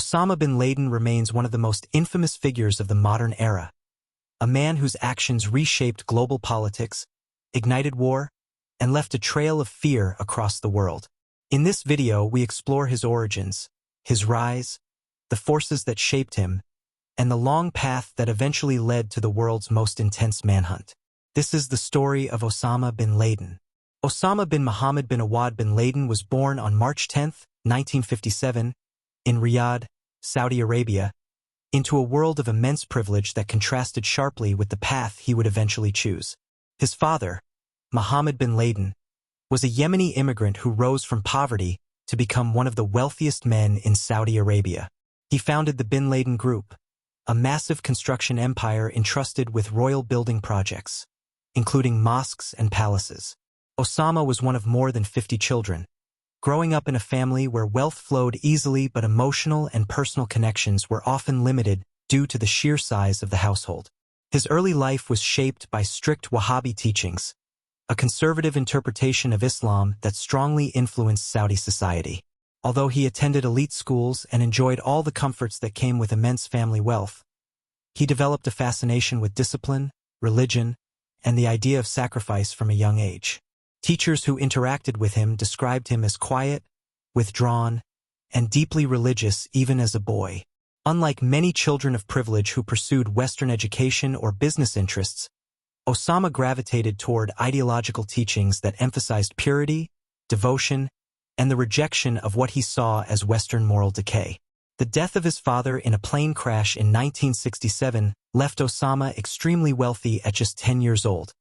Osama bin Laden remains one of the most infamous figures of the modern era, a man whose actions reshaped global politics, ignited war, and left a trail of fear across the world. In this video, we explore his origins, his rise, the forces that shaped him, and the long path that eventually led to the world's most intense manhunt. This is the story of Osama bin Laden. Osama bin Muhammad bin Awad bin Laden was born on March 10, 1957, in Riyadh, Saudi Arabia, into a world of immense privilege that contrasted sharply with the path he would eventually choose. His father, Mohammed bin Laden, was a Yemeni immigrant who rose from poverty to become one of the wealthiest men in Saudi Arabia. He founded the Bin Laden Group, a massive construction empire entrusted with royal building projects, including mosques and palaces. Osama was one of more than 50 children, growing up in a family where wealth flowed easily but emotional and personal connections were often limited due to the sheer size of the household. His early life was shaped by strict Wahhabi teachings, a conservative interpretation of Islam that strongly influenced Saudi society. Although he attended elite schools and enjoyed all the comforts that came with immense family wealth, he developed a fascination with discipline, religion, and the idea of sacrifice from a young age. Teachers who interacted with him described him as quiet, withdrawn, and deeply religious even as a boy. Unlike many children of privilege who pursued Western education or business interests, Osama gravitated toward ideological teachings that emphasized purity, devotion, and the rejection of what he saw as Western moral decay. The death of his father in a plane crash in 1967 left Osama extremely wealthy at just 10 years old,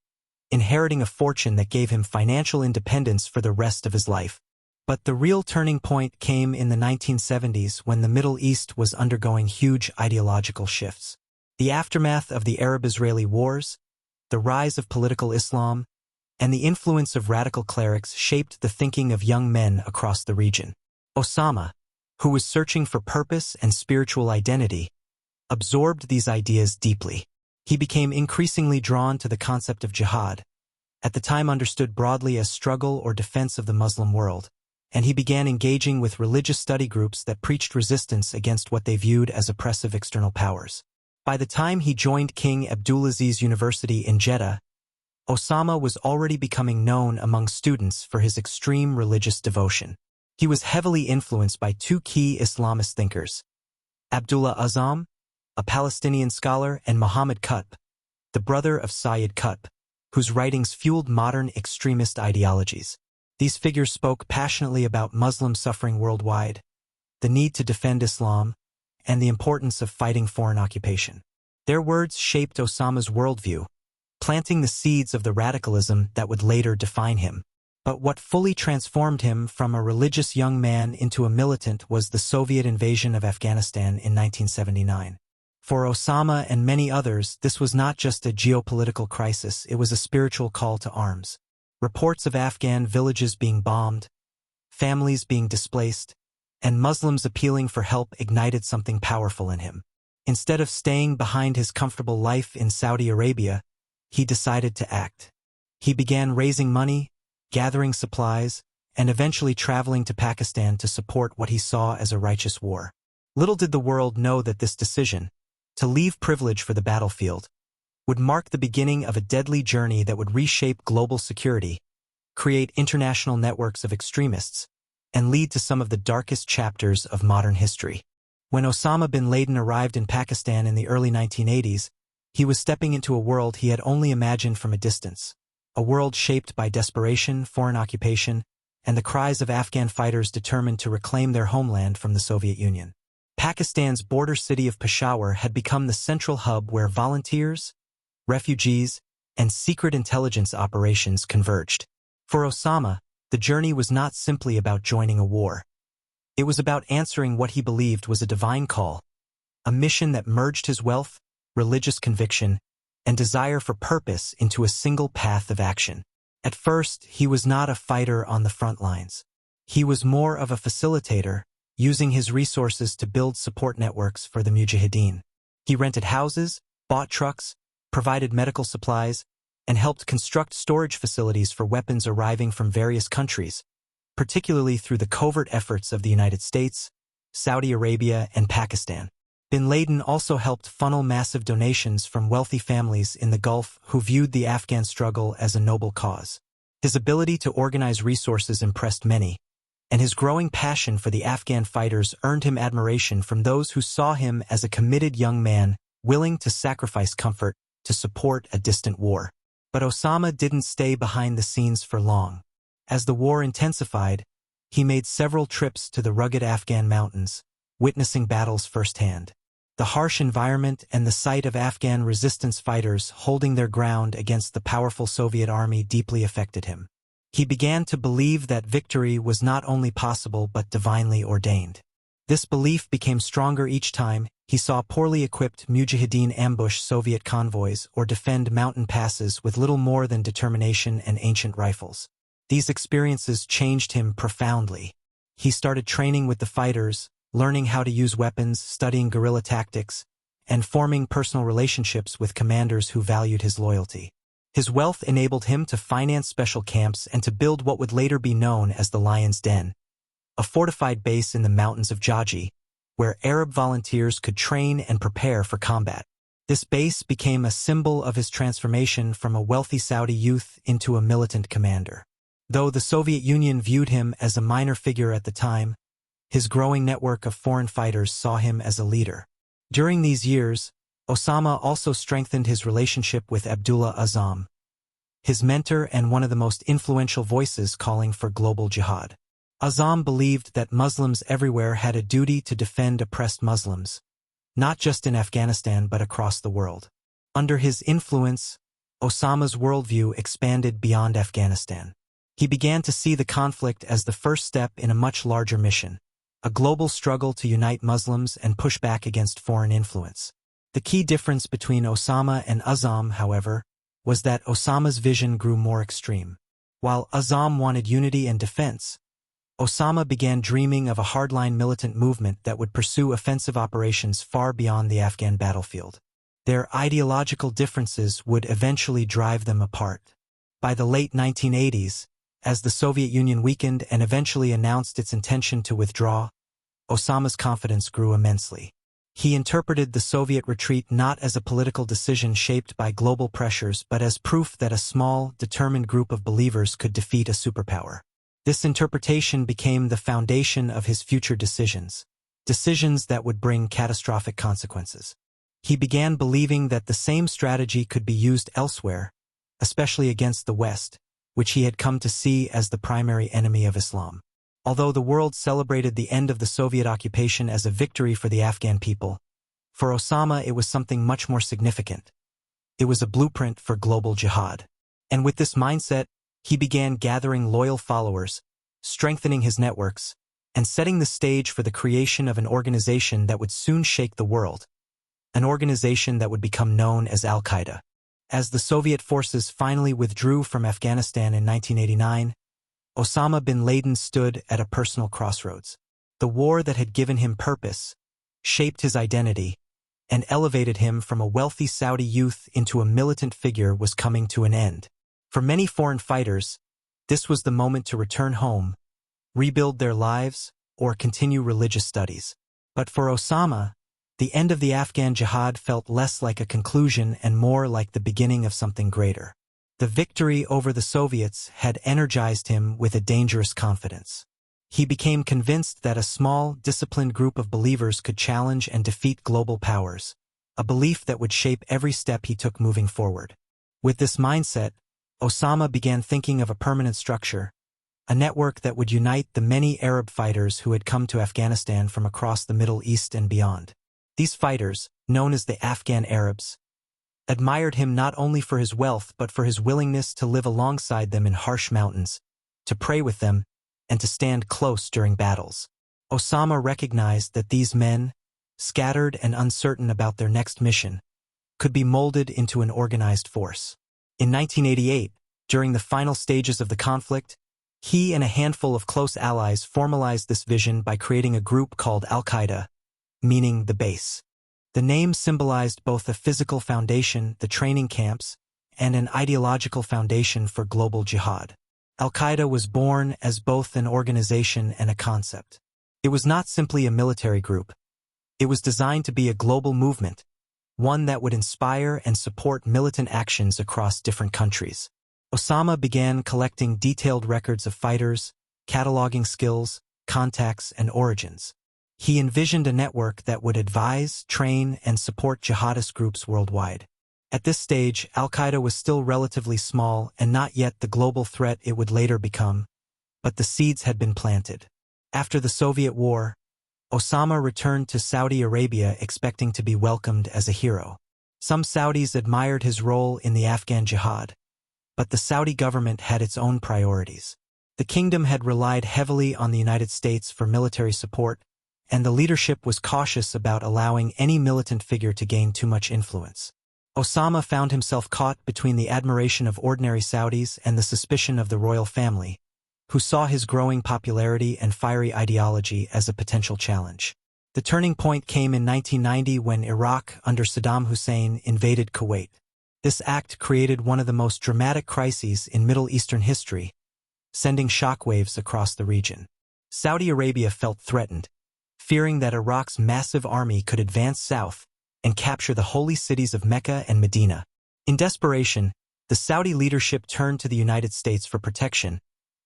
inheriting a fortune that gave him financial independence for the rest of his life. But the real turning point came in the 1970s when the Middle East was undergoing huge ideological shifts. The aftermath of the Arab-Israeli wars, the rise of political Islam, and the influence of radical clerics shaped the thinking of young men across the region. Osama, who was searching for purpose and spiritual identity, absorbed these ideas deeply. He became increasingly drawn to the concept of jihad, at the time understood broadly as struggle or defense of the Muslim world, and he began engaging with religious study groups that preached resistance against what they viewed as oppressive external powers. By the time he joined King Abdulaziz University in Jeddah, Osama was already becoming known among students for his extreme religious devotion. He was heavily influenced by two key Islamist thinkers, Abdullah Azzam, a Palestinian scholar, and Muhammad Qutb, the brother of Sayyid Qutb, whose writings fueled modern extremist ideologies. These figures spoke passionately about Muslim suffering worldwide, the need to defend Islam, and the importance of fighting foreign occupation. Their words shaped Osama's worldview, planting the seeds of the radicalism that would later define him. But what fully transformed him from a religious young man into a militant was the Soviet invasion of Afghanistan in 1979. For Osama and many others, this was not just a geopolitical crisis, it was a spiritual call to arms. Reports of Afghan villages being bombed, families being displaced, and Muslims appealing for help ignited something powerful in him. Instead of staying behind his comfortable life in Saudi Arabia, he decided to act. He began raising money, gathering supplies, and eventually traveling to Pakistan to support what he saw as a righteous war. Little did the world know that this decision, to leave privilege for the battlefield, would mark the beginning of a deadly journey that would reshape global security, create international networks of extremists, and lead to some of the darkest chapters of modern history. When Osama bin Laden arrived in Pakistan in the early 1980s, he was stepping into a world he had only imagined from a distance, a world shaped by desperation, foreign occupation, and the cries of Afghan fighters determined to reclaim their homeland from the Soviet Union. Pakistan's border city of Peshawar had become the central hub where volunteers, refugees, and secret intelligence operations converged. For Osama, the journey was not simply about joining a war. It was about answering what he believed was a divine call, a mission that merged his wealth, religious conviction, and desire for purpose into a single path of action. At first, he was not a fighter on the front lines. He was more of a facilitator, using his resources to build support networks for the Mujahideen. He rented houses, bought trucks, provided medical supplies, and helped construct storage facilities for weapons arriving from various countries, particularly through the covert efforts of the United States, Saudi Arabia, and Pakistan. Bin Laden also helped funnel massive donations from wealthy families in the Gulf who viewed the Afghan struggle as a noble cause. His ability to organize resources impressed many, and his growing passion for the Afghan fighters earned him admiration from those who saw him as a committed young man willing to sacrifice comfort to support a distant war. But Osama didn't stay behind the scenes for long. As the war intensified, he made several trips to the rugged Afghan mountains, witnessing battles firsthand. The harsh environment and the sight of Afghan resistance fighters holding their ground against the powerful Soviet army deeply affected him. He began to believe that victory was not only possible but divinely ordained. This belief became stronger each time he saw poorly equipped mujahideen ambush Soviet convoys or defend mountain passes with little more than determination and ancient rifles. These experiences changed him profoundly. He started training with the fighters, learning how to use weapons, studying guerrilla tactics, and forming personal relationships with commanders who valued his loyalty. His wealth enabled him to finance special camps and to build what would later be known as the Lion's Den, a fortified base in the mountains of Jaji, where Arab volunteers could train and prepare for combat. This base became a symbol of his transformation from a wealthy Saudi youth into a militant commander. Though the Soviet Union viewed him as a minor figure at the time, his growing network of foreign fighters saw him as a leader. During these years, Osama also strengthened his relationship with Abdullah Azzam, his mentor and one of the most influential voices calling for global jihad. Azzam believed that Muslims everywhere had a duty to defend oppressed Muslims, not just in Afghanistan but across the world. Under his influence, Osama's worldview expanded beyond Afghanistan. He began to see the conflict as the first step in a much larger mission, a global struggle to unite Muslims and push back against foreign influence. The key difference between Osama and Azzam, however, was that Osama's vision grew more extreme. While Azzam wanted unity and defense, Osama began dreaming of a hardline militant movement that would pursue offensive operations far beyond the Afghan battlefield. Their ideological differences would eventually drive them apart. By the late 1980s, as the Soviet Union weakened and eventually announced its intention to withdraw, Osama's confidence grew immensely. He interpreted the Soviet retreat not as a political decision shaped by global pressures but as proof that a small, determined group of believers could defeat a superpower. This interpretation became the foundation of his future decisions that would bring catastrophic consequences. He began believing that the same strategy could be used elsewhere, especially against the West, which he had come to see as the primary enemy of Islam. Although the world celebrated the end of the Soviet occupation as a victory for the Afghan people, for Osama it was something much more significant. It was a blueprint for global jihad. And with this mindset, he began gathering loyal followers, strengthening his networks, and setting the stage for the creation of an organization that would soon shake the world, an organization that would become known as al-Qaeda. As the Soviet forces finally withdrew from Afghanistan in 1989, Osama bin Laden stood at a personal crossroads. The war that had given him purpose, shaped his identity, and elevated him from a wealthy Saudi youth into a militant figure was coming to an end. For many foreign fighters, this was the moment to return home, rebuild their lives, or continue religious studies. But for Osama, the end of the Afghan jihad felt less like a conclusion and more like the beginning of something greater. The victory over the Soviets had energized him with a dangerous confidence. He became convinced that a small, disciplined group of believers could challenge and defeat global powers, a belief that would shape every step he took moving forward. With this mindset, Osama began thinking of a permanent structure, a network that would unite the many Arab fighters who had come to Afghanistan from across the Middle East and beyond. These fighters, known as the Afghan Arabs, admired him not only for his wealth but for his willingness to live alongside them in harsh mountains, to pray with them, and to stand close during battles. Osama recognized that these men, scattered and uncertain about their next mission, could be molded into an organized force. In 1988, during the final stages of the conflict, he and a handful of close allies formalized this vision by creating a group called al-Qaeda, meaning the base. The name symbolized both a physical foundation, the training camps, and an ideological foundation for global jihad. Al-Qaeda was born as both an organization and a concept. It was not simply a military group. It was designed to be a global movement, one that would inspire and support militant actions across different countries. Osama began collecting detailed records of fighters, cataloging skills, contacts, and origins. He envisioned a network that would advise, train, and support jihadist groups worldwide. At this stage, al-Qaeda was still relatively small and not yet the global threat it would later become, but the seeds had been planted. After the Soviet War, Osama returned to Saudi Arabia expecting to be welcomed as a hero. Some Saudis admired his role in the Afghan jihad, but the Saudi government had its own priorities. The kingdom had relied heavily on the United States for military support, and the leadership was cautious about allowing any militant figure to gain too much influence. Osama found himself caught between the admiration of ordinary Saudis and the suspicion of the royal family, who saw his growing popularity and fiery ideology as a potential challenge. The turning point came in 1990 when Iraq, under Saddam Hussein, invaded Kuwait. This act created one of the most dramatic crises in Middle Eastern history, sending shockwaves across the region. Saudi Arabia felt threatened, fearing that Iraq's massive army could advance south and capture the holy cities of Mecca and Medina. In desperation, the Saudi leadership turned to the United States for protection,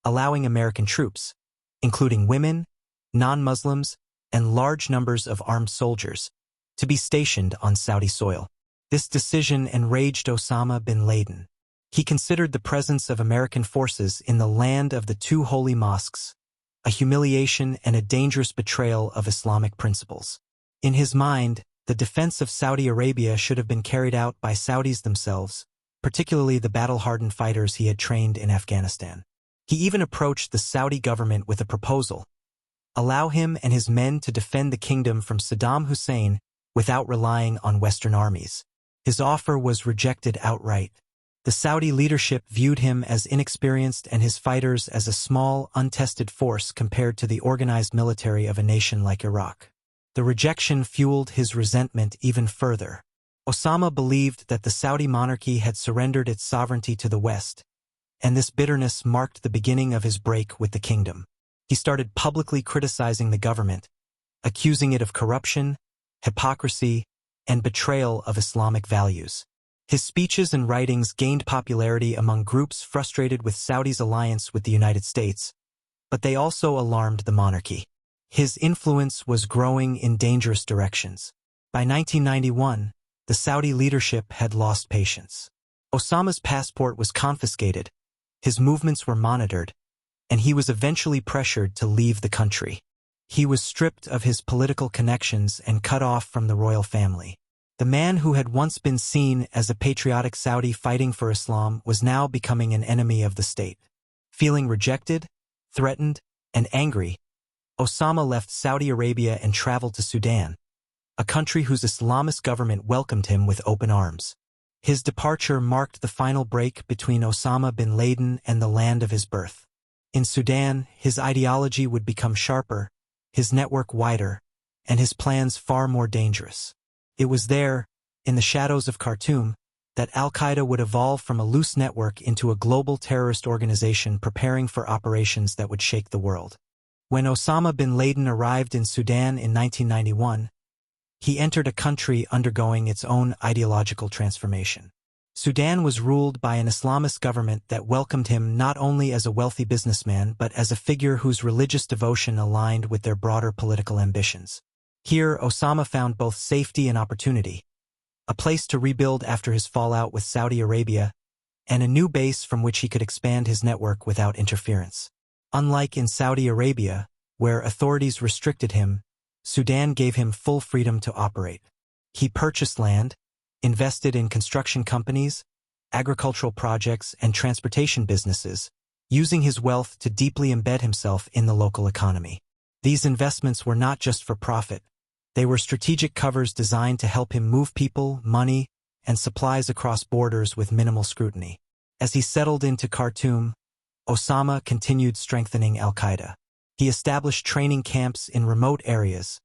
allowing American troops, including women, non-Muslims, and large numbers of armed soldiers, to be stationed on Saudi soil. This decision enraged Osama bin Laden. He considered the presence of American forces in the land of the two holy mosques a humiliation and a dangerous betrayal of Islamic principles. In his mind, the defense of Saudi Arabia should have been carried out by Saudis themselves, particularly the battle-hardened fighters he had trained in Afghanistan. He even approached the Saudi government with a proposal: allow him and his men to defend the kingdom from Saddam Hussein without relying on Western armies. His offer was rejected outright. The Saudi leadership viewed him as inexperienced and his fighters as a small, untested force compared to the organized military of a nation like Iraq. The rejection fueled his resentment even further. Osama believed that the Saudi monarchy had surrendered its sovereignty to the West, and this bitterness marked the beginning of his break with the kingdom. He started publicly criticizing the government, accusing it of corruption, hypocrisy, and betrayal of Islamic values. His speeches and writings gained popularity among groups frustrated with Saudi's alliance with the United States, but they also alarmed the monarchy. His influence was growing in dangerous directions. By 1991, the Saudi leadership had lost patience. Osama's passport was confiscated, his movements were monitored, and he was eventually pressured to leave the country. He was stripped of his political connections and cut off from the royal family. The man who had once been seen as a patriotic Saudi fighting for Islam was now becoming an enemy of the state. Feeling rejected, threatened, and angry, Osama left Saudi Arabia and traveled to Sudan, a country whose Islamist government welcomed him with open arms. His departure marked the final break between Osama bin Laden and the land of his birth. In Sudan, his ideology would become sharper, his network wider, and his plans far more dangerous. It was there, in the shadows of Khartoum, that al-Qaeda would evolve from a loose network into a global terrorist organization preparing for operations that would shake the world. When Osama bin Laden arrived in Sudan in 1991, he entered a country undergoing its own ideological transformation. Sudan was ruled by an Islamist government that welcomed him not only as a wealthy businessman but as a figure whose religious devotion aligned with their broader political ambitions. Here, Osama found both safety and opportunity, a place to rebuild after his fallout with Saudi Arabia, and a new base from which he could expand his network without interference. Unlike in Saudi Arabia, where authorities restricted him, Sudan gave him full freedom to operate. He purchased land, invested in construction companies, agricultural projects, and transportation businesses, using his wealth to deeply embed himself in the local economy. These investments were not just for profit. They were strategic covers designed to help him move people, money, and supplies across borders with minimal scrutiny. As he settled into Khartoum, Osama continued strengthening al-Qaeda. He established training camps in remote areas,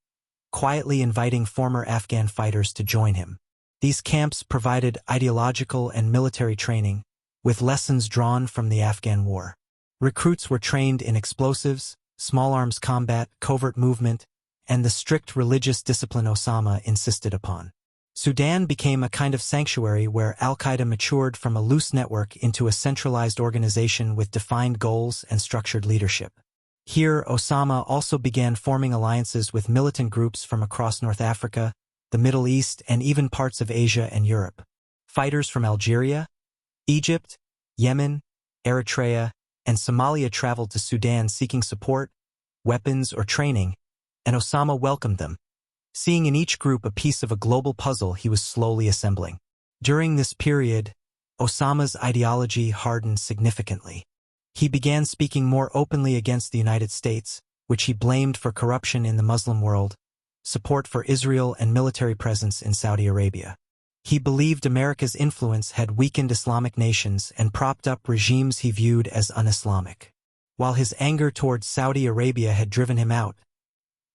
quietly inviting former Afghan fighters to join him. These camps provided ideological and military training, with lessons drawn from the Afghan War. Recruits were trained in explosives, small arms combat, covert movement, and the strict religious discipline Osama insisted upon. Sudan became a kind of sanctuary where al-Qaeda matured from a loose network into a centralized organization with defined goals and structured leadership. Here, Osama also began forming alliances with militant groups from across North Africa, the Middle East, and even parts of Asia and Europe. Fighters from Algeria, Egypt, Yemen, Eritrea, and Somalia traveled to Sudan seeking support, weapons, or training, and Osama welcomed them, seeing in each group a piece of a global puzzle he was slowly assembling. During this period, Osama's ideology hardened significantly. He began speaking more openly against the United States, which he blamed for corruption in the Muslim world, support for Israel, and military presence in Saudi Arabia. He believed America's influence had weakened Islamic nations and propped up regimes he viewed as un-Islamic. While his anger towards Saudi Arabia had driven him out,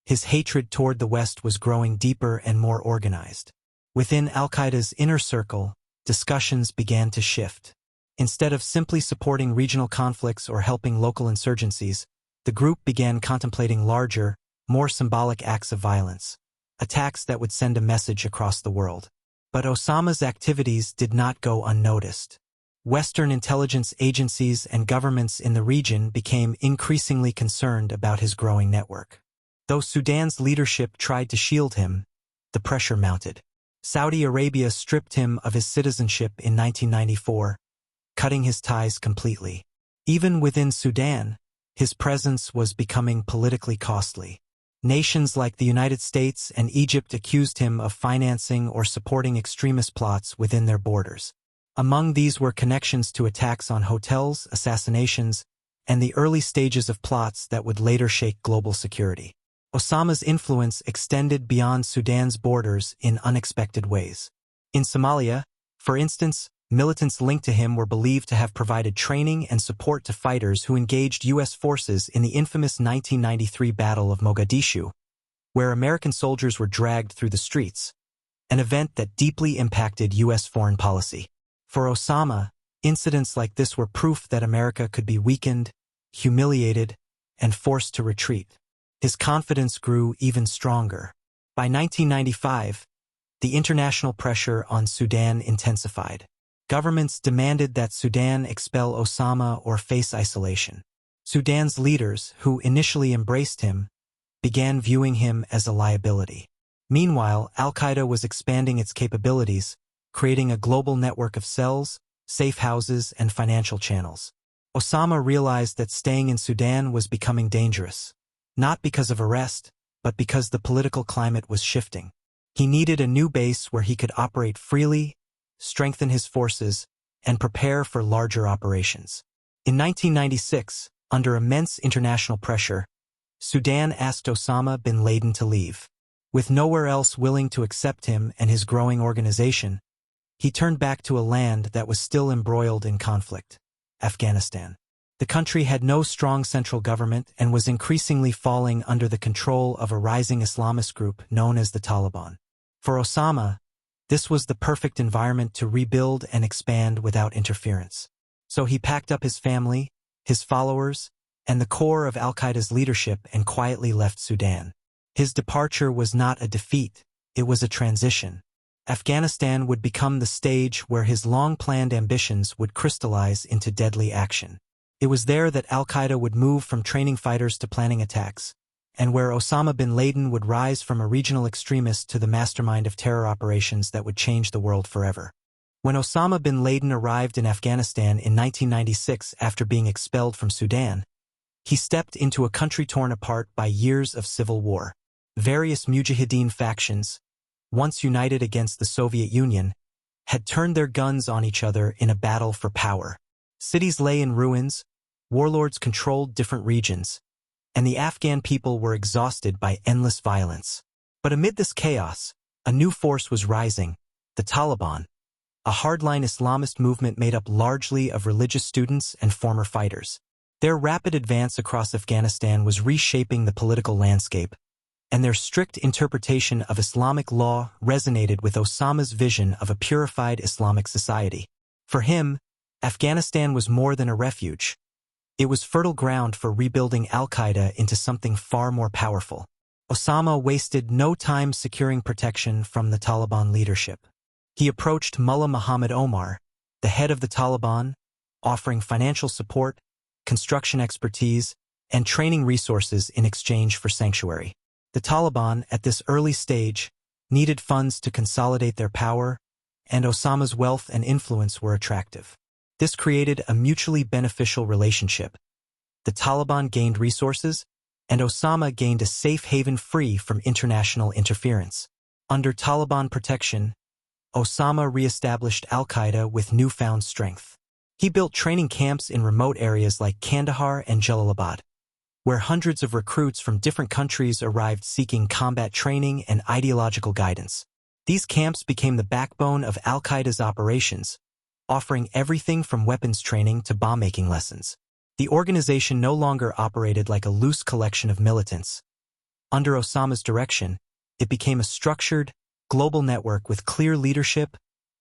his hatred toward the West was growing deeper and more organized. Within al-Qaeda's inner circle, discussions began to shift. Instead of simply supporting regional conflicts or helping local insurgencies, the group began contemplating larger, more symbolic acts of violence, attacks that would send a message across the world. But Osama's activities did not go unnoticed. Western intelligence agencies and governments in the region became increasingly concerned about his growing network. Though Sudan's leadership tried to shield him, the pressure mounted. Saudi Arabia stripped him of his citizenship in 1994, cutting his ties completely. Even within Sudan, his presence was becoming politically costly. Nations like the United States and Egypt accused him of financing or supporting extremist plots within their borders. Among these were connections to attacks on hotels, assassinations, and the early stages of plots that would later shake global security. Osama's influence extended beyond Sudan's borders in unexpected ways. In Somalia, for instance, militants linked to him were believed to have provided training and support to fighters who engaged U.S. forces in the infamous 1993 Battle of Mogadishu, where American soldiers were dragged through the streets, an event that deeply impacted U.S. foreign policy. For Osama, incidents like this were proof that America could be weakened, humiliated, and forced to retreat. His confidence grew even stronger. By 1995, the international pressure on Sudan intensified. Governments demanded that Sudan expel Osama or face isolation. Sudan's leaders, who initially embraced him, began viewing him as a liability. Meanwhile, al-Qaeda was expanding its capabilities, creating a global network of cells, safe houses, and financial channels. Osama realized that staying in Sudan was becoming dangerous, not because of arrest, but because the political climate was shifting. He needed a new base where he could operate freely, strengthen his forces, and prepare for larger operations. In 1996, under immense international pressure, Sudan asked Osama bin Laden to leave. With nowhere else willing to accept him and his growing organization, he turned back to a land that was still embroiled in conflict, Afghanistan. The country had no strong central government and was increasingly falling under the control of a rising Islamist group known as the Taliban. For Osama, this was the perfect environment to rebuild and expand without interference. So he packed up his family, his followers, and the core of al-Qaeda's leadership and quietly left Sudan. His departure was not a defeat, it was a transition. Afghanistan would become the stage where his long-planned ambitions would crystallize into deadly action. It was there that al-Qaeda would move from training fighters to planning attacks, and where Osama bin Laden would rise from a regional extremist to the mastermind of terror operations that would change the world forever. When Osama bin Laden arrived in Afghanistan in 1996 after being expelled from Sudan, he stepped into a country torn apart by years of civil war. Various Mujahideen factions, once united against the Soviet Union, had turned their guns on each other in a battle for power. Cities lay in ruins, warlords controlled different regions, and the Afghan people were exhausted by endless violence. But amid this chaos, a new force was rising, the Taliban, a hardline Islamist movement made up largely of religious students and former fighters. Their rapid advance across Afghanistan was reshaping the political landscape, and their strict interpretation of Islamic law resonated with Osama's vision of a purified Islamic society. For him, Afghanistan was more than a refuge. It was fertile ground for rebuilding al-Qaeda into something far more powerful. Osama wasted no time securing protection from the Taliban leadership. He approached Mullah Muhammad Omar, the head of the Taliban, offering financial support, construction expertise, and training resources in exchange for sanctuary. The Taliban, at this early stage, needed funds to consolidate their power, and Osama's wealth and influence were attractive. This created a mutually beneficial relationship. The Taliban gained resources, and Osama gained a safe haven free from international interference. Under Taliban protection, Osama re-established al-Qaeda with newfound strength. He built training camps in remote areas like Kandahar and Jalalabad, where hundreds of recruits from different countries arrived seeking combat training and ideological guidance. These camps became the backbone of al-Qaeda's operations, offering everything from weapons training to bomb-making lessons. The organization no longer operated like a loose collection of militants. Under Osama's direction, it became a structured, global network with clear leadership,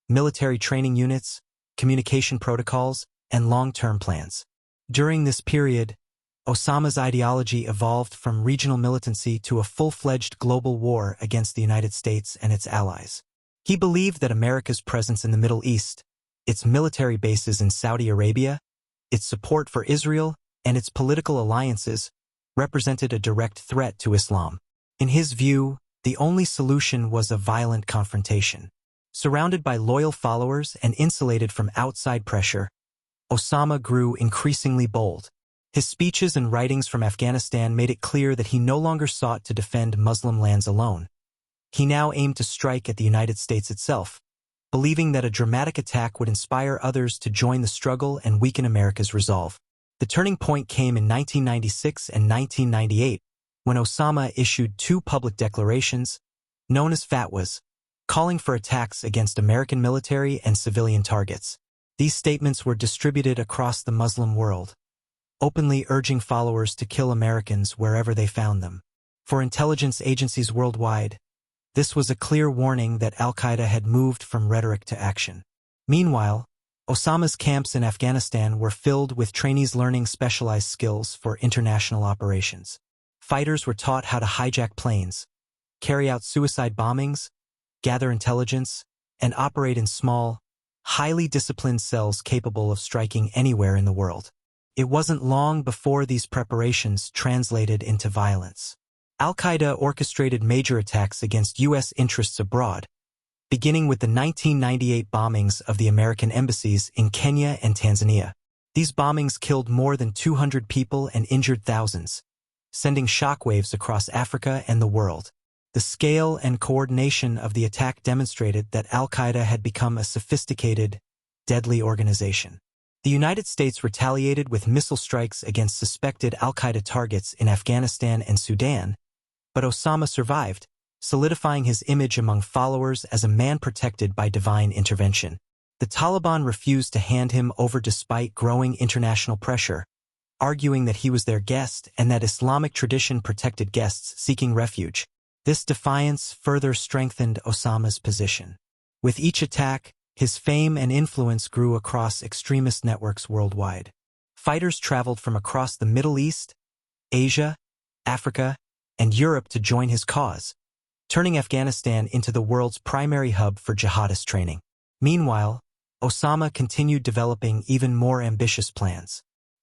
military training units, communication protocols, and long-term plans. During this period, Osama's ideology evolved from regional militancy to a full-fledged global war against the United States and its allies. He believed that America's presence in the Middle East, its military bases in Saudi Arabia, its support for Israel, and its political alliances represented a direct threat to Islam. In his view, the only solution was a violent confrontation. Surrounded by loyal followers and insulated from outside pressure, Osama grew increasingly bold. His speeches and writings from Afghanistan made it clear that he no longer sought to defend Muslim lands alone. He now aimed to strike at the United States itself, believing that a dramatic attack would inspire others to join the struggle and weaken America's resolve. The turning point came in 1996 and 1998, when Osama issued two public declarations, known as fatwas, calling for attacks against American military and civilian targets. These statements were distributed across the Muslim world, openly urging followers to kill Americans wherever they found them. For intelligence agencies worldwide, this was a clear warning that al-Qaeda had moved from rhetoric to action. Meanwhile, Osama's camps in Afghanistan were filled with trainees learning specialized skills for international operations. Fighters were taught how to hijack planes, carry out suicide bombings, gather intelligence, and operate in small, highly disciplined cells capable of striking anywhere in the world. It wasn't long before these preparations translated into violence. Al-Qaeda orchestrated major attacks against U.S. interests abroad, beginning with the 1998 bombings of the American embassies in Kenya and Tanzania. These bombings killed more than 200 people and injured thousands, sending shockwaves across Africa and the world. The scale and coordination of the attack demonstrated that al-Qaeda had become a sophisticated, deadly organization. The United States retaliated with missile strikes against suspected al-Qaeda targets in Afghanistan and Sudan, but Osama survived, solidifying his image among followers as a man protected by divine intervention. The Taliban refused to hand him over despite growing international pressure, arguing that he was their guest and that Islamic tradition protected guests seeking refuge. This defiance further strengthened Osama's position. With each attack, his fame and influence grew across extremist networks worldwide. Fighters traveled from across the Middle East, Asia, Africa, and Europe to join his cause, turning Afghanistan into the world's primary hub for jihadist training. Meanwhile, Osama continued developing even more ambitious plans.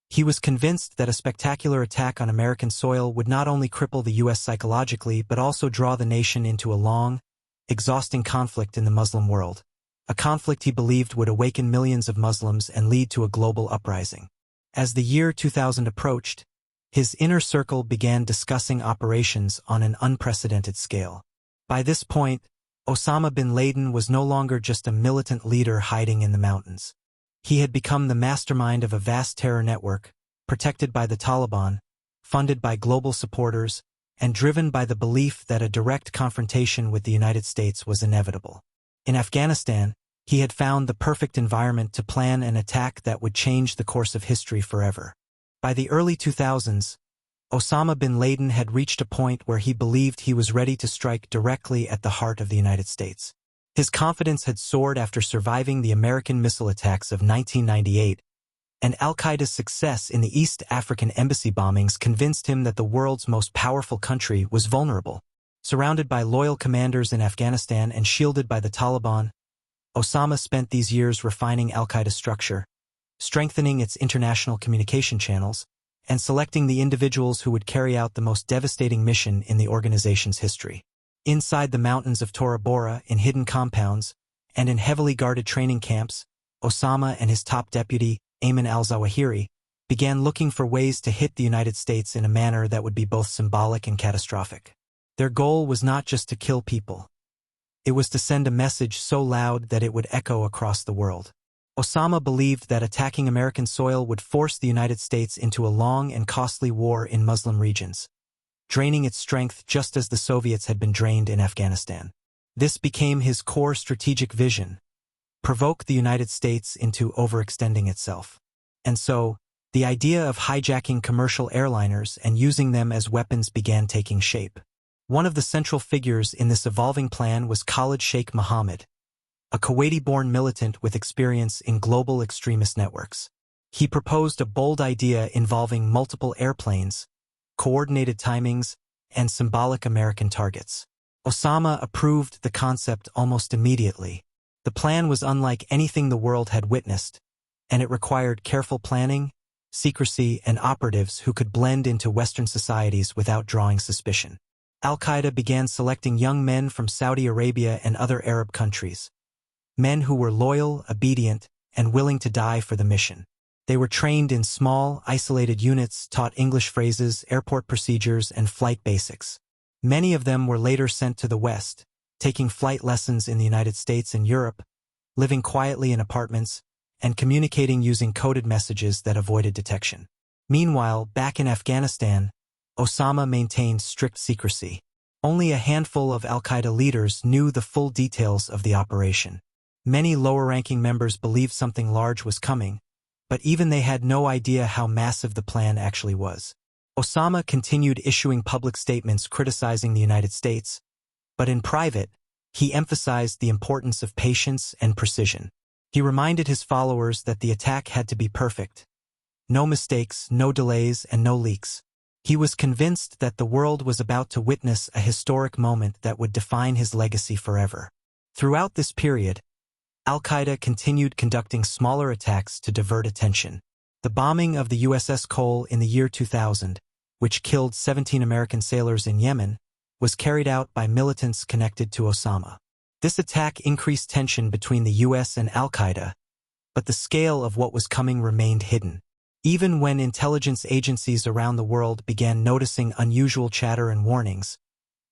He was convinced that a spectacular attack on American soil would not only cripple the U.S. psychologically but also draw the nation into a long, exhausting conflict in the Muslim world, a conflict he believed would awaken millions of Muslims and lead to a global uprising. As the year 2000 approached, his inner circle began discussing operations on an unprecedented scale. By this point, Osama bin Laden was no longer just a militant leader hiding in the mountains. He had become the mastermind of a vast terror network, protected by the Taliban, funded by global supporters, and driven by the belief that a direct confrontation with the United States was inevitable. In Afghanistan, he had found the perfect environment to plan an attack that would change the course of history forever. By the early 2000s, Osama bin Laden had reached a point where he believed he was ready to strike directly at the heart of the United States. His confidence had soared after surviving the American missile attacks of 1998, and al-Qaeda's success in the East African embassy bombings convinced him that the world's most powerful country was vulnerable. Surrounded by loyal commanders in Afghanistan and shielded by the Taliban, Osama spent these years refining al-Qaeda's structure, strengthening its international communication channels, and selecting the individuals who would carry out the most devastating mission in the organization's history. Inside the mountains of Tora Bora, in hidden compounds, and in heavily guarded training camps, Osama and his top deputy, Ayman al-Zawahiri, began looking for ways to hit the United States in a manner that would be both symbolic and catastrophic. Their goal was not just to kill people. It was to send a message so loud that it would echo across the world. Osama believed that attacking American soil would force the United States into a long and costly war in Muslim regions, draining its strength just as the Soviets had been drained in Afghanistan. This became his core strategic vision: provoke the United States into overextending itself. And so, the idea of hijacking commercial airliners and using them as weapons began taking shape. One of the central figures in this evolving plan was Khalid Sheikh Mohammed, a Kuwaiti-born militant with experience in global extremist networks. He proposed a bold idea involving multiple airplanes, coordinated timings, and symbolic American targets. Osama approved the concept almost immediately. The plan was unlike anything the world had witnessed, and it required careful planning, secrecy, and operatives who could blend into Western societies without drawing suspicion. Al-Qaeda began selecting young men from Saudi Arabia and other Arab countries, men who were loyal, obedient, and willing to die for the mission. They were trained in small, isolated units, taught English phrases, airport procedures, and flight basics. Many of them were later sent to the West, taking flight lessons in the United States and Europe, living quietly in apartments, and communicating using coded messages that avoided detection. Meanwhile, back in Afghanistan, Osama maintained strict secrecy. Only a handful of al-Qaeda leaders knew the full details of the operation. Many lower-ranking members believed something large was coming, but even they had no idea how massive the plan actually was. Osama continued issuing public statements criticizing the United States, but in private, he emphasized the importance of patience and precision. He reminded his followers that the attack had to be perfect. No mistakes, no delays, and no leaks. He was convinced that the world was about to witness a historic moment that would define his legacy forever. Throughout this period, al-Qaeda continued conducting smaller attacks to divert attention. The bombing of the USS Cole in the year 2000, which killed 17 American sailors in Yemen, was carried out by militants connected to Osama. This attack increased tension between the US and al-Qaeda, but the scale of what was coming remained hidden. Even when intelligence agencies around the world began noticing unusual chatter and warnings,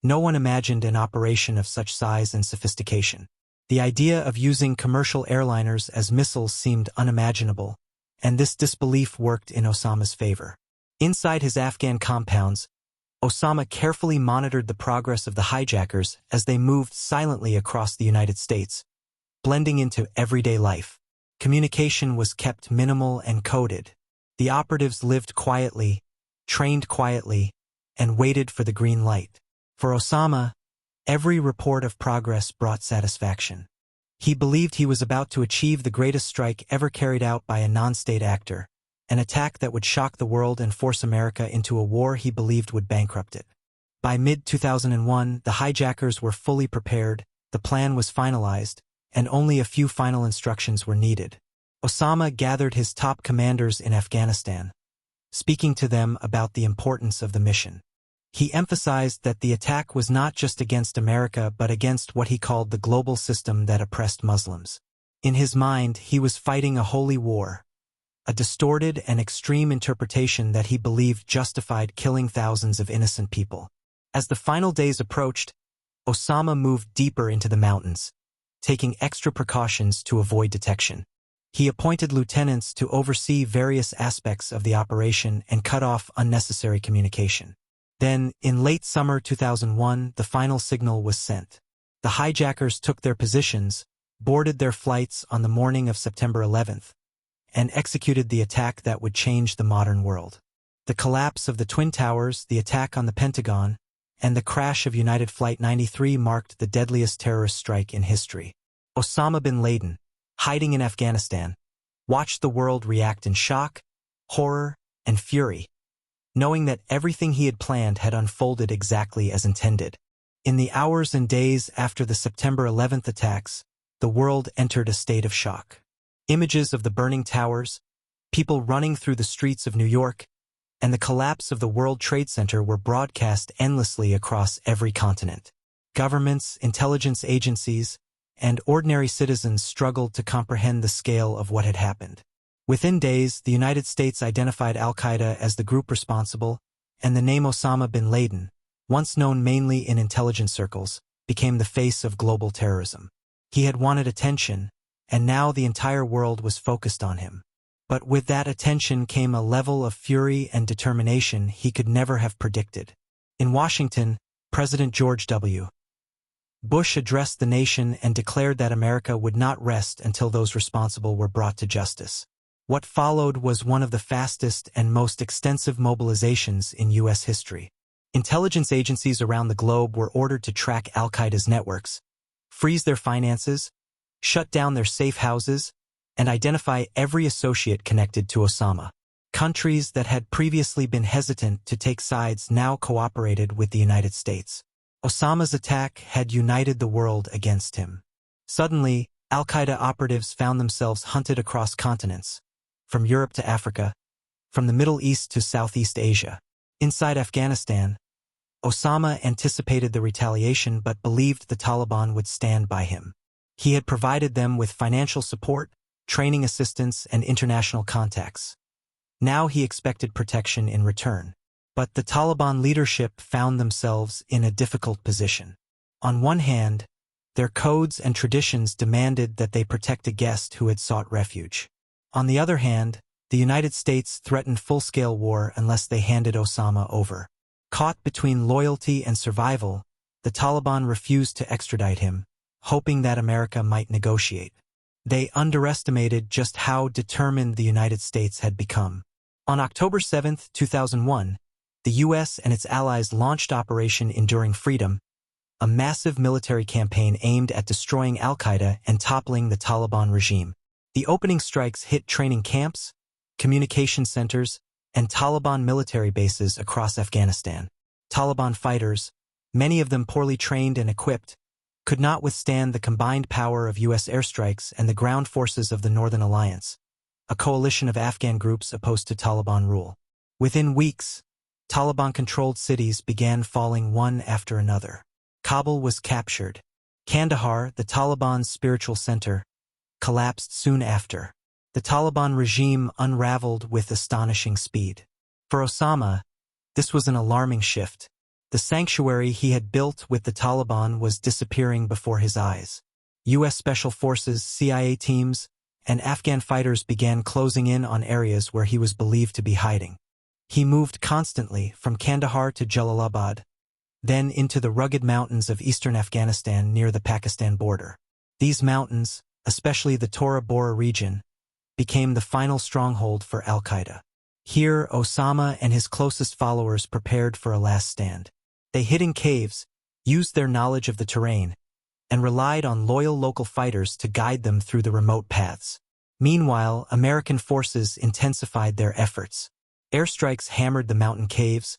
no one imagined an operation of such size and sophistication. The idea of using commercial airliners as missiles seemed unimaginable, and this disbelief worked in Osama's favor. Inside his Afghan compounds, Osama carefully monitored the progress of the hijackers as they moved silently across the United States, blending into everyday life. Communication was kept minimal and coded. The operatives lived quietly, trained quietly, and waited for the green light. For Osama, every report of progress brought satisfaction. He believed he was about to achieve the greatest strike ever carried out by a non-state actor, an attack that would shock the world and force America into a war he believed would bankrupt it. By mid-2001, the hijackers were fully prepared, the plan was finalized, and only a few final instructions were needed. Osama gathered his top commanders in Afghanistan, speaking to them about the importance of the mission. He emphasized that the attack was not just against America but against what he called the global system that oppressed Muslims. In his mind, he was fighting a holy war, a distorted and extreme interpretation that he believed justified killing thousands of innocent people. As the final days approached, Osama moved deeper into the mountains, taking extra precautions to avoid detection. He appointed lieutenants to oversee various aspects of the operation and cut off unnecessary communication. Then, in late summer 2001, the final signal was sent. The hijackers took their positions, boarded their flights on the morning of September 11th, and executed the attack that would change the modern world. The collapse of the Twin Towers, the attack on the Pentagon, and the crash of United Flight 93 marked the deadliest terrorist strike in history. Osama bin Laden, hiding in Afghanistan, watched the world react in shock, horror, and fury, knowing that everything he had planned had unfolded exactly as intended. In the hours and days after the September 11th attacks, the world entered a state of shock. Images of the burning towers, people running through the streets of New York, and the collapse of the World Trade Center were broadcast endlessly across every continent. Governments, intelligence agencies, and ordinary citizens struggled to comprehend the scale of what had happened. Within days, the United States identified al-Qaeda as the group responsible, and the name Osama bin Laden, once known mainly in intelligence circles, became the face of global terrorism. He had wanted attention, and now the entire world was focused on him. But with that attention came a level of fury and determination he could never have predicted. In Washington, President George W. Bush addressed the nation and declared that America would not rest until those responsible were brought to justice. What followed was one of the fastest and most extensive mobilizations in U.S. history. Intelligence agencies around the globe were ordered to track al-Qaeda's networks, freeze their finances, shut down their safe houses, and identify every associate connected to Osama. Countries that had previously been hesitant to take sides now cooperated with the United States. Osama's attack had united the world against him. Suddenly, al-Qaeda operatives found themselves hunted across continents, from Europe to Africa, from the Middle East to Southeast Asia. Inside Afghanistan, Osama anticipated the retaliation but believed the Taliban would stand by him. He had provided them with financial support, training assistance, and international contacts. Now he expected protection in return. But the Taliban leadership found themselves in a difficult position. On one hand, their codes and traditions demanded that they protect a guest who had sought refuge. On the other hand, the United States threatened full-scale war unless they handed Osama over. Caught between loyalty and survival, the Taliban refused to extradite him, hoping that America might negotiate. They underestimated just how determined the United States had become. On October 7, 2001, the U.S. and its allies launched Operation Enduring Freedom, a massive military campaign aimed at destroying al-Qaeda and toppling the Taliban regime. The opening strikes hit training camps, communication centers, and Taliban military bases across Afghanistan. Taliban fighters, many of them poorly trained and equipped, could not withstand the combined power of U.S. airstrikes and the ground forces of the Northern Alliance, a coalition of Afghan groups opposed to Taliban rule. Within weeks, Taliban-controlled cities began falling one after another. Kabul was captured. Kandahar, the Taliban's spiritual center, collapsed soon after. The Taliban regime unraveled with astonishing speed. For Osama, this was an alarming shift. The sanctuary he had built with the Taliban was disappearing before his eyes. U.S. Special Forces, CIA teams, and Afghan fighters began closing in on areas where he was believed to be hiding. He moved constantly from Kandahar to Jalalabad, then into the rugged mountains of eastern Afghanistan near the Pakistan border. These mountains, especially the Tora Bora region, became the final stronghold for al-Qaeda. Here, Osama and his closest followers prepared for a last stand. They hid in caves, used their knowledge of the terrain, and relied on loyal local fighters to guide them through the remote paths. Meanwhile, American forces intensified their efforts. Airstrikes hammered the mountain caves,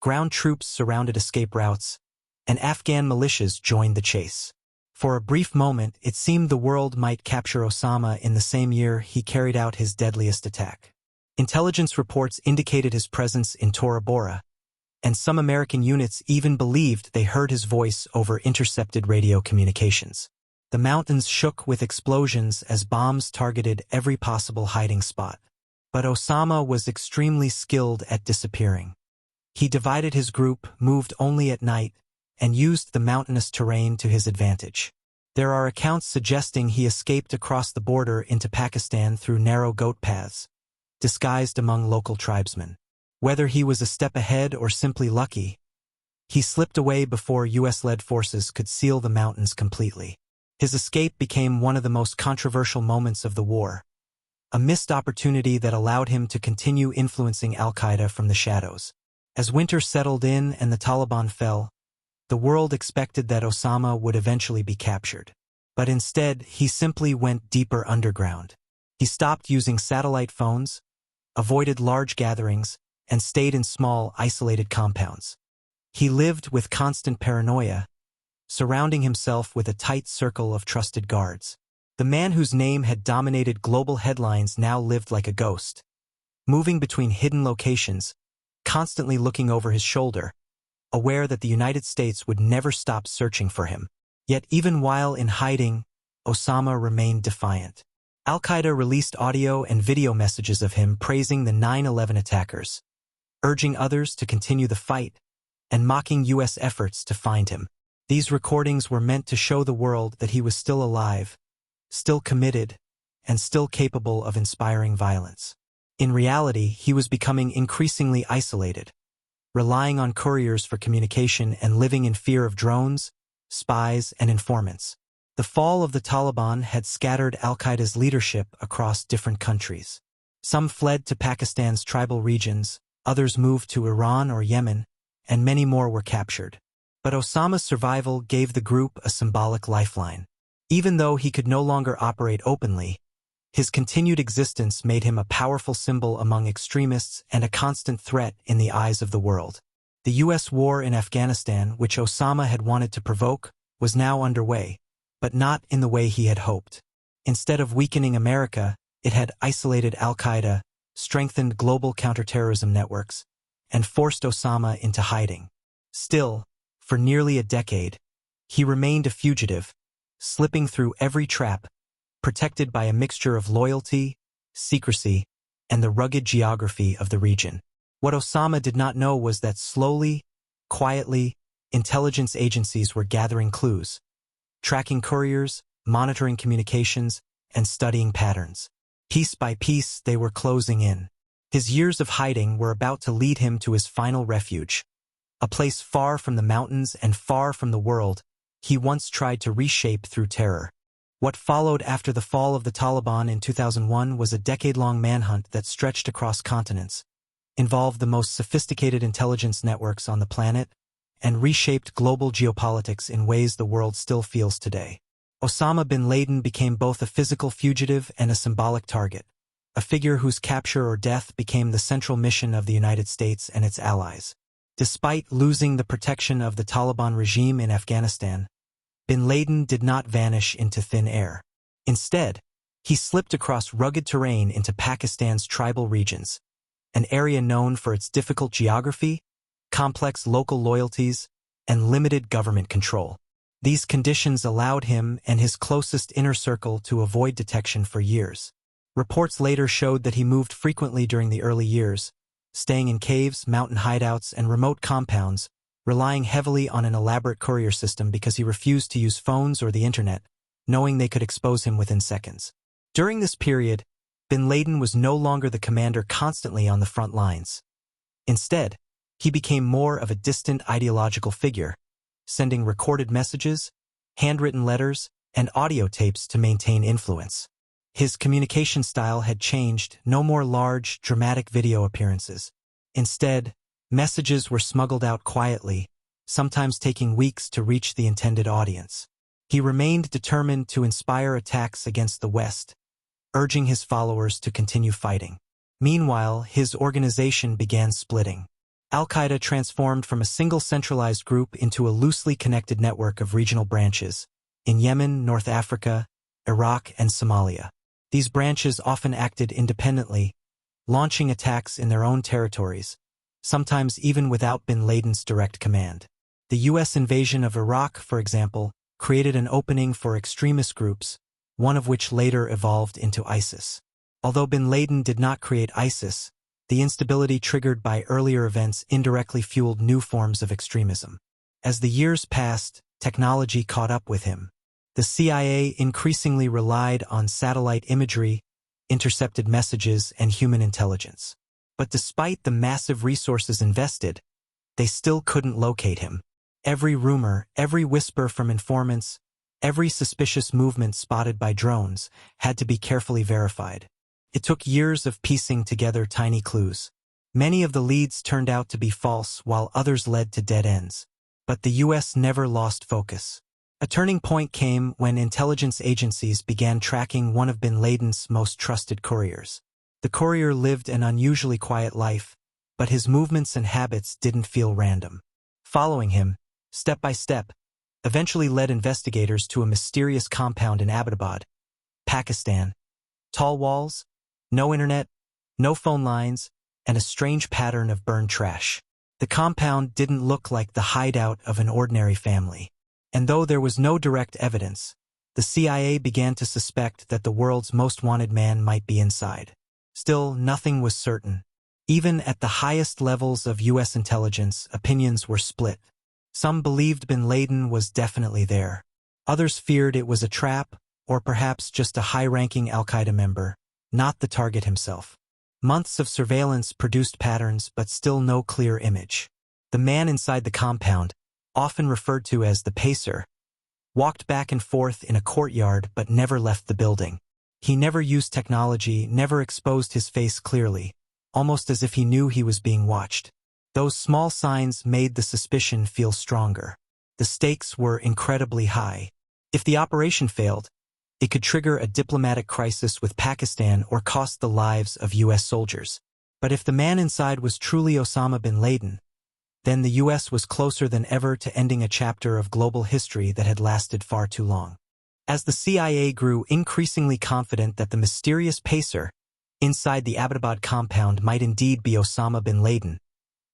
ground troops surrounded escape routes, and Afghan militias joined the chase. For a brief moment, it seemed the world might capture Osama in the same year he carried out his deadliest attack. Intelligence reports indicated his presence in Tora Bora, and some American units even believed they heard his voice over intercepted radio communications. The mountains shook with explosions as bombs targeted every possible hiding spot. But Osama was extremely skilled at disappearing. He divided his group, moved only at night, and used the mountainous terrain to his advantage. There are accounts suggesting he escaped across the border into Pakistan through narrow goat paths, disguised among local tribesmen. Whether he was a step ahead or simply lucky, he slipped away before U.S.-led forces could seal the mountains completely. His escape became one of the most controversial moments of the war, a missed opportunity that allowed him to continue influencing al-Qaeda from the shadows. As winter settled in and the Taliban fell, the world expected that Osama would eventually be captured. But instead, he simply went deeper underground. He stopped using satellite phones, avoided large gatherings, and stayed in small, isolated compounds. He lived with constant paranoia, surrounding himself with a tight circle of trusted guards. The man whose name had dominated global headlines now lived like a ghost, moving between hidden locations, constantly looking over his shoulder, aware that the United States would never stop searching for him. Yet even while in hiding, Osama remained defiant. Al-Qaeda released audio and video messages of him praising the 9/11 attackers, urging others to continue the fight, and mocking U.S. efforts to find him. These recordings were meant to show the world that he was still alive, still committed, and still capable of inspiring violence. In reality, he was becoming increasingly isolated, relying on couriers for communication and living in fear of drones, spies, and informants. The fall of the Taliban had scattered al-Qaeda's leadership across different countries. Some fled to Pakistan's tribal regions, others moved to Iran or Yemen, and many more were captured. But Osama's survival gave the group a symbolic lifeline. Even though he could no longer operate openly, his continued existence made him a powerful symbol among extremists and a constant threat in the eyes of the world. The U.S. war in Afghanistan, which Osama had wanted to provoke, was now underway, but not in the way he had hoped. Instead of weakening America, it had isolated al-Qaeda, strengthened global counterterrorism networks, and forced Osama into hiding. Still, for nearly a decade, he remained a fugitive, slipping through every trap, protected by a mixture of loyalty, secrecy, and the rugged geography of the region. What Osama did not know was that slowly, quietly, intelligence agencies were gathering clues, tracking couriers, monitoring communications, and studying patterns. Piece by piece, they were closing in. His years of hiding were about to lead him to his final refuge, a place far from the mountains and far from the world he once tried to reshape through terror. What followed after the fall of the Taliban in 2001 was a decade-long manhunt that stretched across continents, involved the most sophisticated intelligence networks on the planet, and reshaped global geopolitics in ways the world still feels today. Osama bin Laden became both a physical fugitive and a symbolic target, a figure whose capture or death became the central mission of the United States and its allies. Despite losing the protection of the Taliban regime in Afghanistan, bin Laden did not vanish into thin air. Instead, he slipped across rugged terrain into Pakistan's tribal regions, an area known for its difficult geography, complex local loyalties, and limited government control. These conditions allowed him and his closest inner circle to avoid detection for years. Reports later showed that he moved frequently during the early years, staying in caves, mountain hideouts, and remote compounds, relying heavily on an elaborate courier system because he refused to use phones or the internet, knowing they could expose him within seconds. During this period, bin Laden was no longer the commander constantly on the front lines. Instead, he became more of a distant ideological figure, sending recorded messages, handwritten letters, and audio tapes to maintain influence. His communication style had changed, no more large, dramatic video appearances. Instead, messages were smuggled out quietly, sometimes taking weeks to reach the intended audience. He remained determined to inspire attacks against the West, urging his followers to continue fighting. Meanwhile, his organization began splitting. Al-Qaeda transformed from a single centralized group into a loosely connected network of regional branches in Yemen, North Africa, Iraq, and Somalia. These branches often acted independently, launching attacks in their own territories, sometimes even without bin Laden's direct command. The U.S. invasion of Iraq, for example, created an opening for extremist groups, one of which later evolved into ISIS. Although bin Laden did not create ISIS, the instability triggered by earlier events indirectly fueled new forms of extremism. As the years passed, technology caught up with him. The CIA increasingly relied on satellite imagery, intercepted messages, and human intelligence. But despite the massive resources invested, they still couldn't locate him. Every rumor, every whisper from informants, every suspicious movement spotted by drones had to be carefully verified. It took years of piecing together tiny clues. Many of the leads turned out to be false, while others led to dead ends. But the U.S. never lost focus. A turning point came when intelligence agencies began tracking one of bin Laden's most trusted couriers. The courier lived an unusually quiet life, but his movements and habits didn't feel random. Following him, step by step, eventually led investigators to a mysterious compound in Abbottabad, Pakistan. Tall walls, no internet, no phone lines, and a strange pattern of burned trash. The compound didn't look like the hideout of an ordinary family. And though there was no direct evidence, the CIA began to suspect that the world's most wanted man might be inside. Still, nothing was certain. Even at the highest levels of U.S. intelligence, opinions were split. Some believed bin Laden was definitely there. Others feared it was a trap, or perhaps just a high-ranking al-Qaeda member, not the target himself. Months of surveillance produced patterns, but still no clear image. The man inside the compound, often referred to as the pacer, walked back and forth in a courtyard but never left the building. He never used technology, never exposed his face clearly, almost as if he knew he was being watched. Those small signs made the suspicion feel stronger. The stakes were incredibly high. If the operation failed, it could trigger a diplomatic crisis with Pakistan or cost the lives of U.S. soldiers. But if the man inside was truly Osama bin Laden, then the U.S. was closer than ever to ending a chapter of global history that had lasted far too long. As the CIA grew increasingly confident that the mysterious pacer inside the Abbottabad compound might indeed be Osama bin Laden,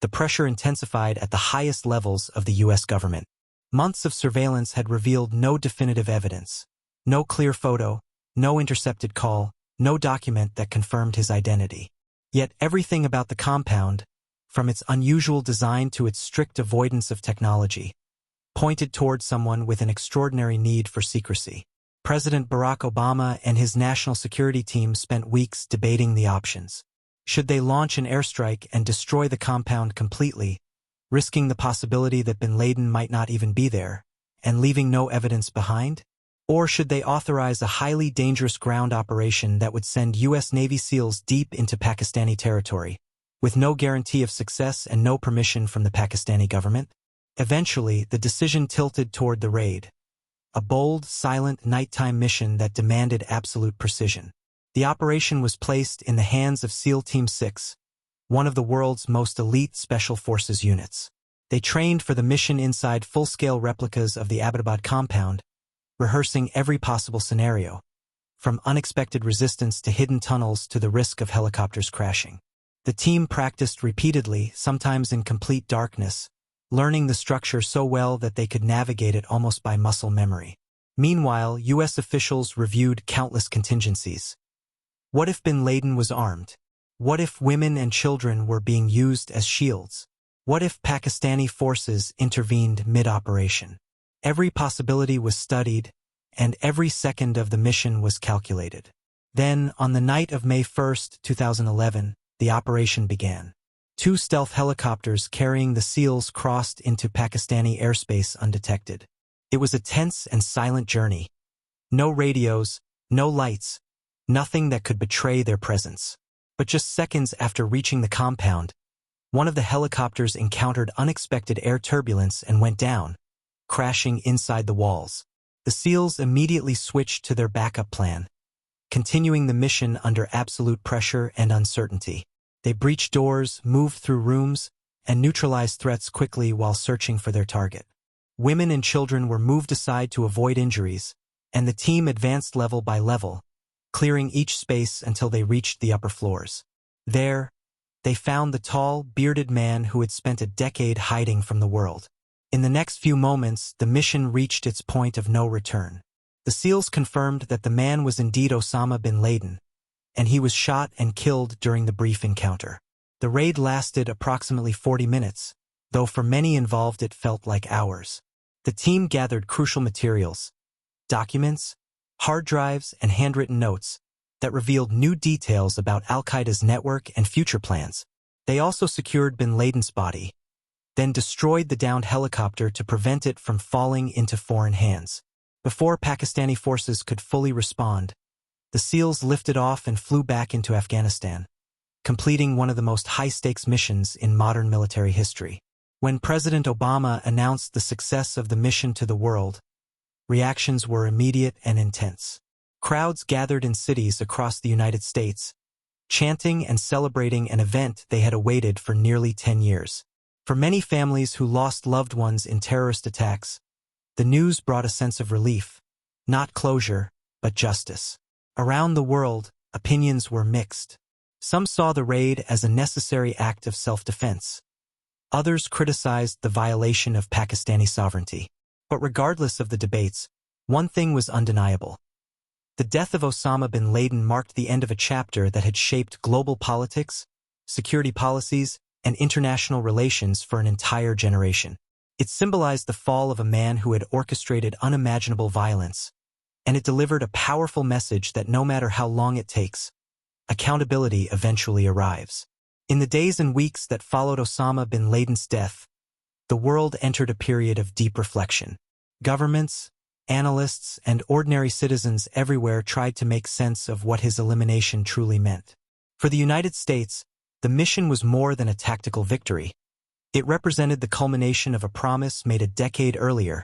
the pressure intensified at the highest levels of the U.S. government. Months of surveillance had revealed no definitive evidence, no clear photo, no intercepted call, no document that confirmed his identity. Yet everything about the compound, from its unusual design to its strict avoidance of technology, pointed toward someone with an extraordinary need for secrecy. President Barack Obama and his national security team spent weeks debating the options. Should they launch an airstrike and destroy the compound completely, risking the possibility that bin Laden might not even be there, and leaving no evidence behind? Or should they authorize a highly dangerous ground operation that would send U.S. Navy SEALs deep into Pakistani territory, with no guarantee of success and no permission from the Pakistani government? Eventually, the decision tilted toward the raid, a bold, silent, nighttime mission that demanded absolute precision. The operation was placed in the hands of SEAL Team 6, one of the world's most elite special forces units. They trained for the mission inside full-scale replicas of the Abbottabad compound, rehearsing every possible scenario, from unexpected resistance to hidden tunnels to the risk of helicopters crashing. The team practiced repeatedly, sometimes in complete darkness, learning the structure so well that they could navigate it almost by muscle memory. Meanwhile, U.S. officials reviewed countless contingencies. What if bin Laden was armed? What if women and children were being used as shields? What if Pakistani forces intervened mid-operation? Every possibility was studied, and every second of the mission was calculated. Then, on the night of May 1, 2011, the operation began. 2 stealth helicopters carrying the SEALs crossed into Pakistani airspace undetected. It was a tense and silent journey. No radios, no lights, nothing that could betray their presence. But just seconds after reaching the compound, one of the helicopters encountered unexpected air turbulence and went down, crashing inside the walls. The SEALs immediately switched to their backup plan, continuing the mission under absolute pressure and uncertainty. They breached doors, moved through rooms, and neutralized threats quickly while searching for their target. Women and children were moved aside to avoid injuries, and the team advanced level by level, clearing each space until they reached the upper floors. There, they found the tall, bearded man who had spent a decade hiding from the world. In the next few moments, the mission reached its point of no return. The SEALs confirmed that the man was indeed Osama bin Laden, and he was shot and killed during the brief encounter. The raid lasted approximately 40 minutes, though for many involved it felt like hours. The team gathered crucial materials, documents, hard drives, and handwritten notes that revealed new details about al-Qaeda's network and future plans. They also secured bin Laden's body, then destroyed the downed helicopter to prevent it from falling into foreign hands. Before Pakistani forces could fully respond, the SEALs lifted off and flew back into Afghanistan, completing one of the most high-stakes missions in modern military history. When President Obama announced the success of the mission to the world, reactions were immediate and intense. Crowds gathered in cities across the United States, chanting and celebrating an event they had awaited for nearly 10 years. For many families who lost loved ones in terrorist attacks, the news brought a sense of relief, not closure, but justice. Around the world, opinions were mixed. Some saw the raid as a necessary act of self-defense. Others criticized the violation of Pakistani sovereignty. But regardless of the debates, one thing was undeniable. The death of Osama bin Laden marked the end of a chapter that had shaped global politics, security policies, and international relations for an entire generation. It symbolized the fall of a man who had orchestrated unimaginable violence, and it delivered a powerful message that no matter how long it takes, accountability eventually arrives. In the days and weeks that followed Osama bin Laden's death, the world entered a period of deep reflection. Governments, analysts, and ordinary citizens everywhere tried to make sense of what his elimination truly meant. For the United States, the mission was more than a tactical victory. It represented the culmination of a promise made a decade earlier,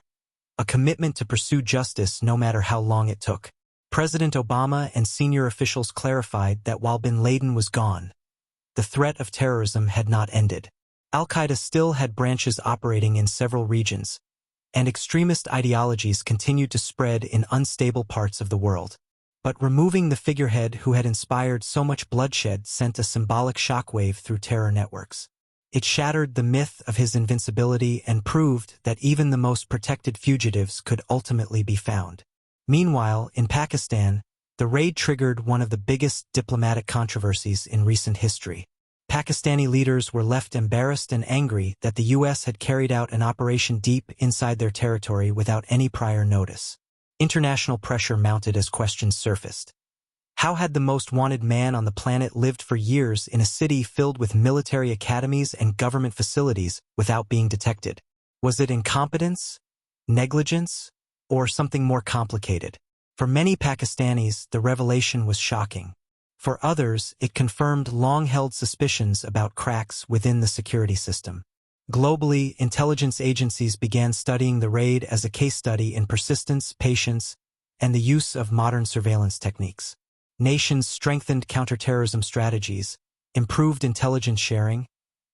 a commitment to pursue justice no matter how long it took. President Obama and senior officials clarified that while bin Laden was gone, the threat of terrorism had not ended. Al-Qaeda still had branches operating in several regions, and extremist ideologies continued to spread in unstable parts of the world. But removing the figurehead who had inspired so much bloodshed sent a symbolic shockwave through terror networks. It shattered the myth of his invincibility and proved that even the most protected fugitives could ultimately be found. Meanwhile, in Pakistan, the raid triggered one of the biggest diplomatic controversies in recent history. Pakistani leaders were left embarrassed and angry that the U.S. had carried out an operation deep inside their territory without any prior notice. International pressure mounted as questions surfaced. How had the most wanted man on the planet lived for years in a city filled with military academies and government facilities without being detected? Was it incompetence, negligence, or something more complicated? For many Pakistanis, the revelation was shocking. For others, it confirmed long-held suspicions about cracks within the security system. Globally, intelligence agencies began studying the raid as a case study in persistence, patience, and the use of modern surveillance techniques. Nations strengthened counterterrorism strategies, improved intelligence sharing,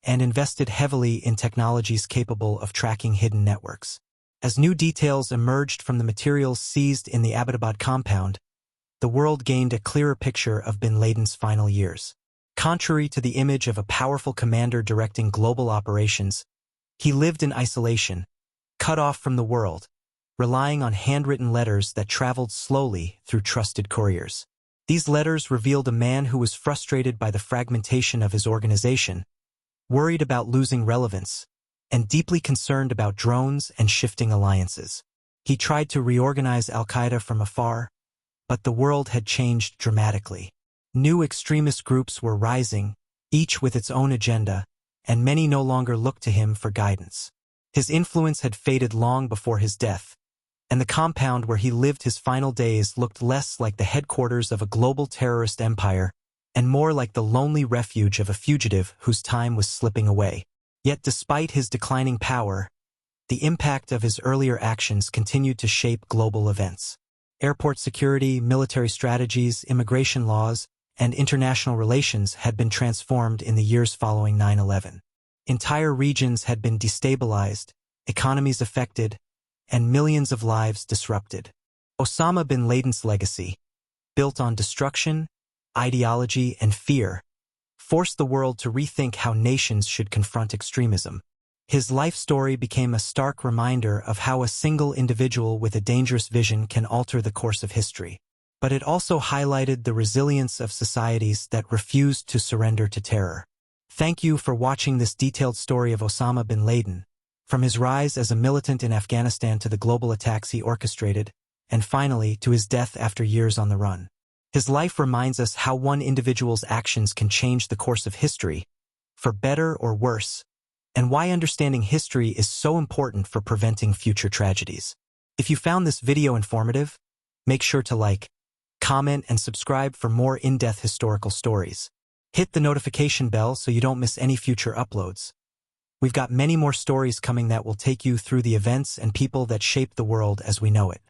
and invested heavily in technologies capable of tracking hidden networks. As new details emerged from the materials seized in the Abbottabad compound, the world gained a clearer picture of bin Laden's final years. Contrary to the image of a powerful commander directing global operations, he lived in isolation, cut off from the world, relying on handwritten letters that traveled slowly through trusted couriers. These letters revealed a man who was frustrated by the fragmentation of his organization, worried about losing relevance, and deeply concerned about drones and shifting alliances. He tried to reorganize al-Qaeda from afar, but the world had changed dramatically. New extremist groups were rising, each with its own agenda, and many no longer looked to him for guidance. His influence had faded long before his death, and the compound where he lived his final days looked less like the headquarters of a global terrorist empire and more like the lonely refuge of a fugitive whose time was slipping away. Yet despite his declining power, the impact of his earlier actions continued to shape global events. Airport security, military strategies, immigration laws, and international relations had been transformed in the years following 9/11. Entire regions had been destabilized, economies affected, and millions of lives disrupted. Osama bin Laden's legacy, built on destruction, ideology, and fear, forced the world to rethink how nations should confront extremism. His life story became a stark reminder of how a single individual with a dangerous vision can alter the course of history. But it also highlighted the resilience of societies that refused to surrender to terror. Thank you for watching this detailed story of Osama bin Laden, from his rise as a militant in Afghanistan to the global attacks he orchestrated, and finally to his death after years on the run. His life reminds us how one individual's actions can change the course of history, for better or worse, and why understanding history is so important for preventing future tragedies. If you found this video informative, make sure to like, comment, and subscribe for more in-depth historical stories. Hit the notification bell so you don't miss any future uploads. We've got many more stories coming that will take you through the events and people that shaped the world as we know it.